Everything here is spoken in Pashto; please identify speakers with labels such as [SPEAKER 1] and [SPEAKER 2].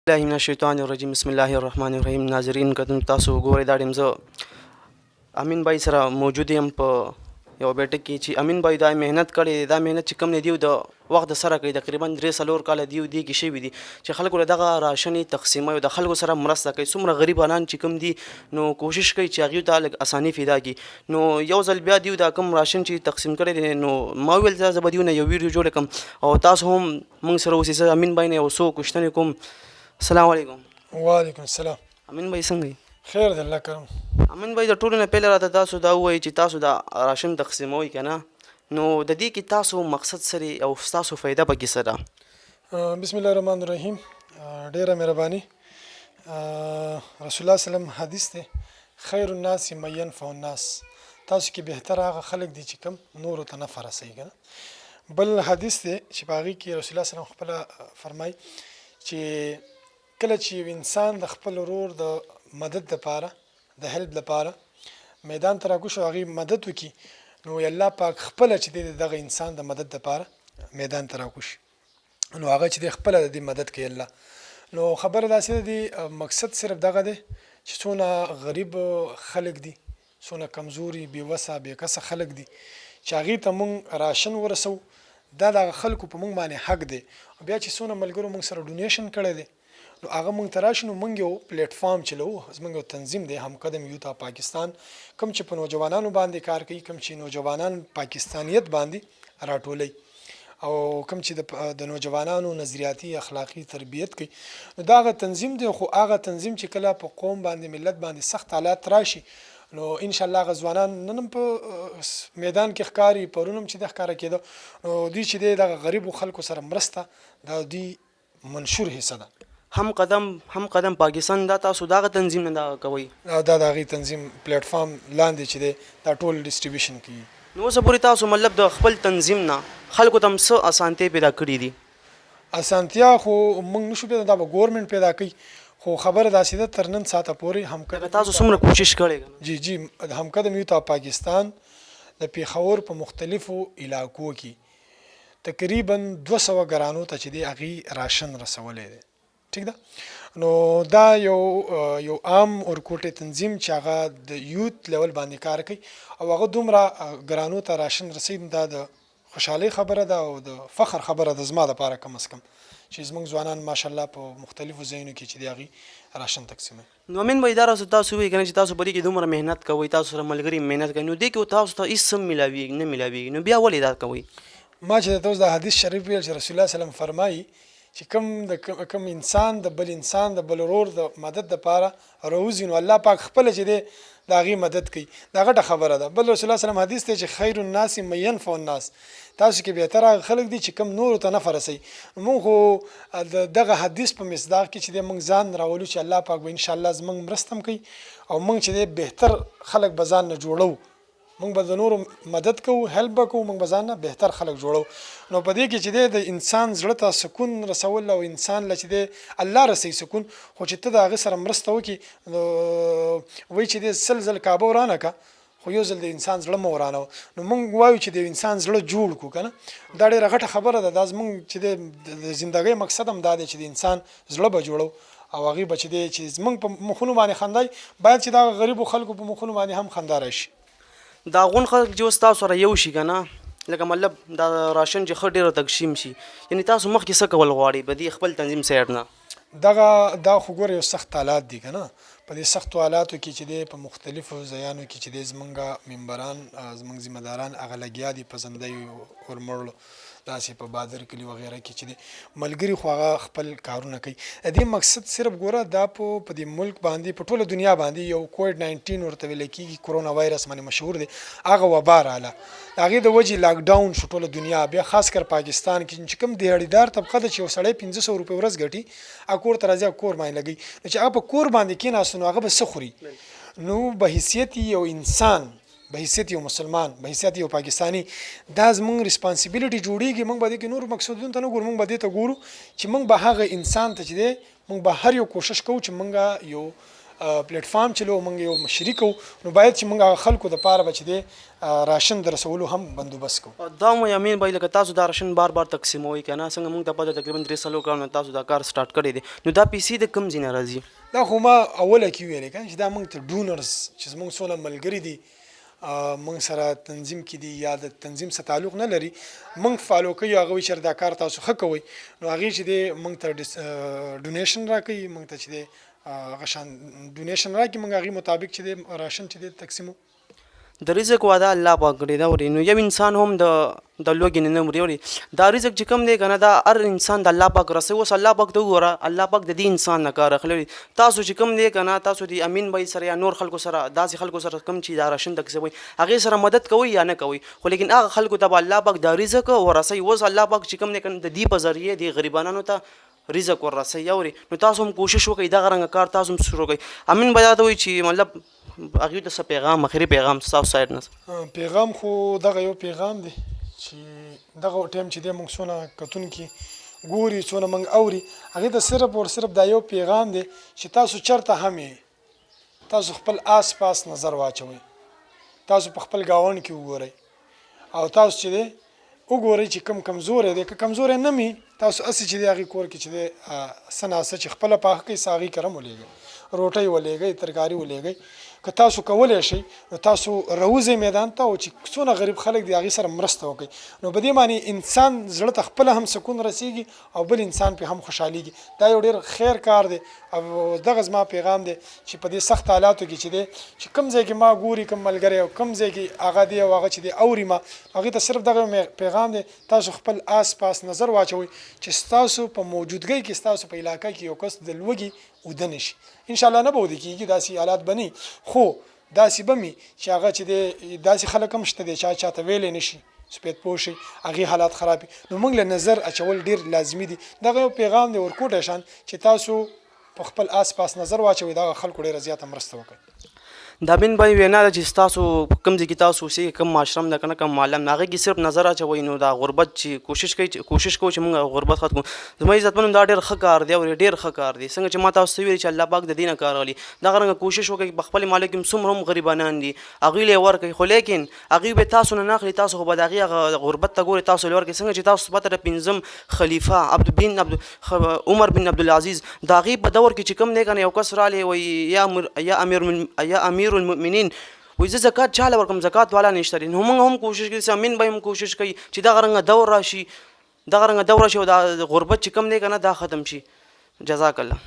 [SPEAKER 1] الله من الشیطان الرجیم بسم الله الرحمن الرحیم. ناظرین کتن تاسو ګورئ دا ډیم زه امین بای سره موجود یم په یو بیټک کې چې امین بای دا مهنت کړې دا مهنت چې کم نه دیو د وخت سره کوي تقریبا 3 کال دیو دی کې شوي دي چې خلکو له دغه راشنې تقسیموي د خلکو سره مرسته کوي. څومره غریبانان چې کم دي نو کوشش کوي چې هغوی ته لږ اساني پیدا کړي. نو یو ځل بیا دیو دا کم راشن چې تقسیم کړی دی نو ما وویل زه به دیو نه یو ویډیو جوړ کړم او تاسو هم موږ سره اوسئ. زه امین بای نه یو څو کوښتنې کوم. السلام علیکم.
[SPEAKER 2] وعلیکم السلام.
[SPEAKER 1] امین بای څنګه یې؟
[SPEAKER 2] خیر دی الله کرم.
[SPEAKER 1] امین بای د ټولو نه پهله راته تاسو دا ووایئ چې تاسو دا راشن تقسیموئ که نه نو د دې کې تاسو مقصد سره او ستاسو فایده پکې څه ده؟
[SPEAKER 2] بسم الله الرحمن الرحیم. ډیره مهرباني. رسول الله سلام حدیث دی خیر الناس من ينفع الناس. تاسو کې بهتر هغه خلک دي چې کوم نورو ته نفع رسوي که نه. بل حدیث دی چې په هغې کې رسول الله سلام خپله فرمایي چې کله چې یو انسان د خپل ورور د مدد لپاره د هلپ لپاره میدان ته راکوشي او هغې مدد وکړي نو الله پاک خپله چې دی دغه انسان د مدد لپاره میدان ته راکوشي نو هغه چې دی خپله د دې مدد کوي الله. نو خبره داسې ده دی مقصد صرف دغه دی چې څونه غریب خلک دي څونه کمزوري بېوسه بېکسه خلک دي چې هغې ته مونږ راشن ورسو دا د خلکو په مونږ باندې حق دی. بیا چې څونه ملګرو مونږ سره ډونیشن کړی دی نو هغه مونږ ته راشي نو مونږ یو پلیټ فارم چلو زمونږ یو تنظیم دی هم قدم یوتا پاکستان کوم چې په نوجوانانو باندې کار کوي کوم چې نوجوانان پاکستانیت باندې راټولوي او کوم چې د نوجوانانو نظریاتي اخلاقی تربیت کوي نو دا هغه تنظیم دی. خو هغه تنظیم چې کله په قوم باندې ملت باندې سخت حالات راشي نو ان شاء الله غزوانان نن په میدان کې ښکاری پرونم چې د ښکارا کېده نو دوی چې دی د غریبو خلکو سره مرسته دا دوی منشور حصہ ده.
[SPEAKER 1] هم قدم پاکستان دا تاسو دغه تنظیم نه دا کوئ؟
[SPEAKER 2] دا د هغې تنظیم پلیټ فارم لاندې چې دی دا ټول ډسټریبیوشن کوي.
[SPEAKER 1] نو اوسه پورې تاسو مطلب د خپل تنظیم نه خلکو ته هم څه اسانتۍ پیدا کړي دي؟
[SPEAKER 2] اسانتیا خو موږ نشو پیدا دا به ګورنمنټ پیدا کوي خو خبره داسې ده تر نن ساعته پورې همقدم
[SPEAKER 1] تاسو څومره کوشش کړی؟
[SPEAKER 2] جی همقدم یوتا پاکستان د پیښور په مختلفو علاقو کې تقریبا 200 ګرانو ته چې دی هغې راشن رسولی دی. ٹھیک ده نو دا یو عام اورکوټي تنظیم چې هغه د یوت لیول باندې کار کوي او هغه دومره ګرانو ته راشن رسید دا د خوشحالۍ خبره ده او د فخر خبره ده زما دپاره کم از کم چې زموږ ځوانان ماشاءالله په مختلفو ځایونو کې چې د هغې راشن تقسیموي.
[SPEAKER 1] نو امین بای دا تاسو وایي که نه چې تاسو په دې کې دومره محنت کوئ تاسو سره ملګري محنت کوي نو دې کې تاسو ته هېڅ هم ملاویږي نه ملاویږي نو بیا ولې دا کوئ؟
[SPEAKER 2] ما چې درته اوس دا حدیث شریف ویل چې رسول الله سلم فرمایي چې کوم انسان د بل ورور د مدد دپاره راوځي نو الله پاک خپله چې دی د هغې مدد کوي. دا غټه خبره ده. بل رسول الله سلم حدیث دی چې خیر الناس من ينفع الناس. تاسو کې بهتر هغه خلک دي چې کوم نورو ته نفع رسوي. مونږ خو دغه حدیث په مصداق کې چې دی مونږ ځان راولو چې الله پاک به انشاءالله زموږ مرسته هم کوي او مونږ چې دی بهتر خلک به ځان نه جوړو مونږ به د نورو مدد کوو هیلپ به کوو مونږ به ځان نه بهتر خلک جوړو. نو په دې کې چې دی د انسان زړه ته سکون رسول او انسان له چې دی الله رسوي سکون خو چې ته د هغې سره مرسته وکړي نو وایي چې دی 100 ځل کعبه ورانه که خو یو ځل د انسان زړه مه ورانوه. نو مونږ وایو چې د انسان زړه جوړ کړو که نه دا ډېره غټه خبره ده. دا زمونږ چې دی د زندګۍ مقصد هم دا دی چې د انسان زړه به جوړو او هغې به چې دی چې زمونږ په مخونو باندې خندای باید چې دا غریبو خلکو په مخونو باندې هم خندا راشي.
[SPEAKER 1] دا غون خلک چې اوس تاسو سره یو شي که نه لکه مطلب دا راشن چې ښه ډېره تقسیم شي یعنې تاسو مخکې څه کول غواړئ په دې خپل تنظیم سایډ نه؟
[SPEAKER 2] دا خو ګوره یو سخت حالات دي که نه. په دې سختو حالاتو کې چې دی په مختلفو ځایانو کې چې دی زمونږ ممبران زمونږ ذمه داران هغه لګیا دي په زندیو ورمړلو داسې په بادر کلي وغیره کې چې دی ملګري خو هغه خپل کارونه کوي. د دې مقصد صرف ګوره دا په دې ملک باندې په ټوله دنیا باندې یو کووډ 19 ورته ویلی کېږي کرونا وایرس باندې مشهور دی هغه وبا راله د هغې د وجې لاکډاون شو ټوله دنیا. بیا خاص کر پاکستان کې چې کوم دیهړیدار طبقه ده چې یو سړی 500 روپۍ ورځ ګټي هغه کور ته راځي هغه کور باندې لګوي نو چې هغه په کور باندې کېناستو نو هغه به څه خوري نو به حیثیت یو انسان به حیثیت یو مسلمان به حیثیت یو پاکستانی دا زموږ ریسپانسیبیلیټي جوړیږي. موږ به دې کې نور مقصدونو ته نه ګورو موږ به دې ته ګورو چې موږ به هغه انسان ته چې دی موږ به هر یو کوشش کوو چې موږ یو پلیټ فارم چلو موږ یو شریک وو نو باید چې موږ خلکو د پاره بچ دی راشن در رسولو هم بندوبست کوو.
[SPEAKER 1] دا مو امین بای لکه تاسو دا راشن بار بار تقسیموي کنه څنګه موږ ته پته تقریبا 3 سالو کال تاسو دا کار سٹارټ کړی دی نو دا پیسې د کم ځای نه راځي؟
[SPEAKER 2] دا خو ما اوله کې ویلې کنه چې دا موږ ته ډونرز چې موږ څونه ملګری دي موږ سره تنظیم کې دي یا د تنظیم سره تعلق نه لري موږ فالو کوي هغه چې دا کار تاسو ښه کوئ نو هغه چې دی موږ ته ډونیشن راکوي موږ ته چې دی هغه شان ډونیشن راکوي موږ هغه مطابق چې دی راشن چې دی تقسیمو.
[SPEAKER 1] د رزق وعده الله پاک کړی دا وري نو یو انسان هم د لوګي نه مري وري دا رزق چې کوم دی کنه دا هر انسان د الله پاک رسي اوس الله پاک ته وره الله پاک د دې انسان نه کار اخلي تاسو چې کوم دی کنه تاسو دی امین بای سره یا نور خلکو سره داسې خلکو سره کوم چې دا راشن تقسیموي هغه سره مدد کوي یا نه کوي خو لیکن هغه خلکو ته الله پاک د رزق ورسي اوس الله پاک چې کوم دی کنه د دې په ذریعه دی غریبانو ته رزق ورسي یوري نو تاسو هم کوشش وکړئ دا غرنګ کار تاسو هم شروع کړئ. امین بای دا وایي چې مطلب هغه ته څه پیغام اخري پیغام تاسو سایډ نه
[SPEAKER 2] پیغام خو دغه یو پیغام دی چې دغه ټیم چې د موږ څونه کتون کې ګوري څونه موږ اوري هغه ته صرف او صرف دا یو پیغام دی چې تاسو چرته هم تاسو خپل آس پاس نظر واچوي تاسو په خپل گاون کې وګورئ او تاسو چې دی وګورئ چې کم کمزور دی که کمزور نه می تاسو اسی چې دی هغه کور کې چې دی سناسه چې خپل پاخه کې ساغي کرم ولېږي روټي ولېږي ترکاری ولېږي که تاسو کولای شئ نو تاسو روزه میدان ته او چې څونه غریب خلک دی هغه سره مرسته وکړي نو په دې معنی انسان زړه ته خپل هم سکون رسیږي او بل انسان په هم خوشحاليږي دا یو ډیر خیر کار دی او دغه زما پیغام دی چې په دې سخت حالاتو کې چې دی چې کم ځای کې ما ګوري کم ملګری او کم ځای کې هغه دی او هغه چې دی اوري ما هغه ته صرف دغه پیغام دی تاسو خپل آس پاس نظر واچوي چې تاسو په موجودګۍ کې تاسو په علاقې کې یو کس د لوګي ودن شي ان شاء الله نه بودي کیږي داسې حالات بني خو داسې بمي چې هغه چې د داسې خلک هم شته دي چې چاته ویلې نشي سپید پوشي هغه حالات خرابي نو موږ له نظر اچول ډیر لازمي دي دغه پیغام دی ورکوټ شان چې تاسو په خپل آس پاس نظر واچوي دا خلکو ډیر زیاته مرسته وکړي.
[SPEAKER 1] دا بین بای وینا د چې تاسو کم ځای کې تاسو سي کم معاشرم نه کنه کم معلم هغه کې صرف نظر اچوي نو دا غربت چې کوشش کوي چې موږ غربت ختم زما عزت منو دا ډیر ښه کار دی او ډیر ښه کار دی څنګه چې ما تاسو ویل چې الله پاک د دینه کار غلي دا غرنګ کوشش وکړي بخپل مالک څومره هم غریبانان دي هغه له ور کوي خو لیکن هغه به تاسو نه ناخلي تاسو خو به دغه غربت ته ګوري تاسو لور کې څنګه چې تاسو پته د پنځم خلیفہ عمر بن عبد العزيز دا غي په دور کې چې کم نه کنه یو کس را لې وي یا امیر المؤمنین وای زه زکات چاله ورکم زکات والا نشته نو موږ هم کوشش کوي امین به هم کوشش کوي چې دا غرنګ دور راشي دا غرنګ دور راشي او دا غربت چې کم نه کنه دا ختم شي. جزاک الله.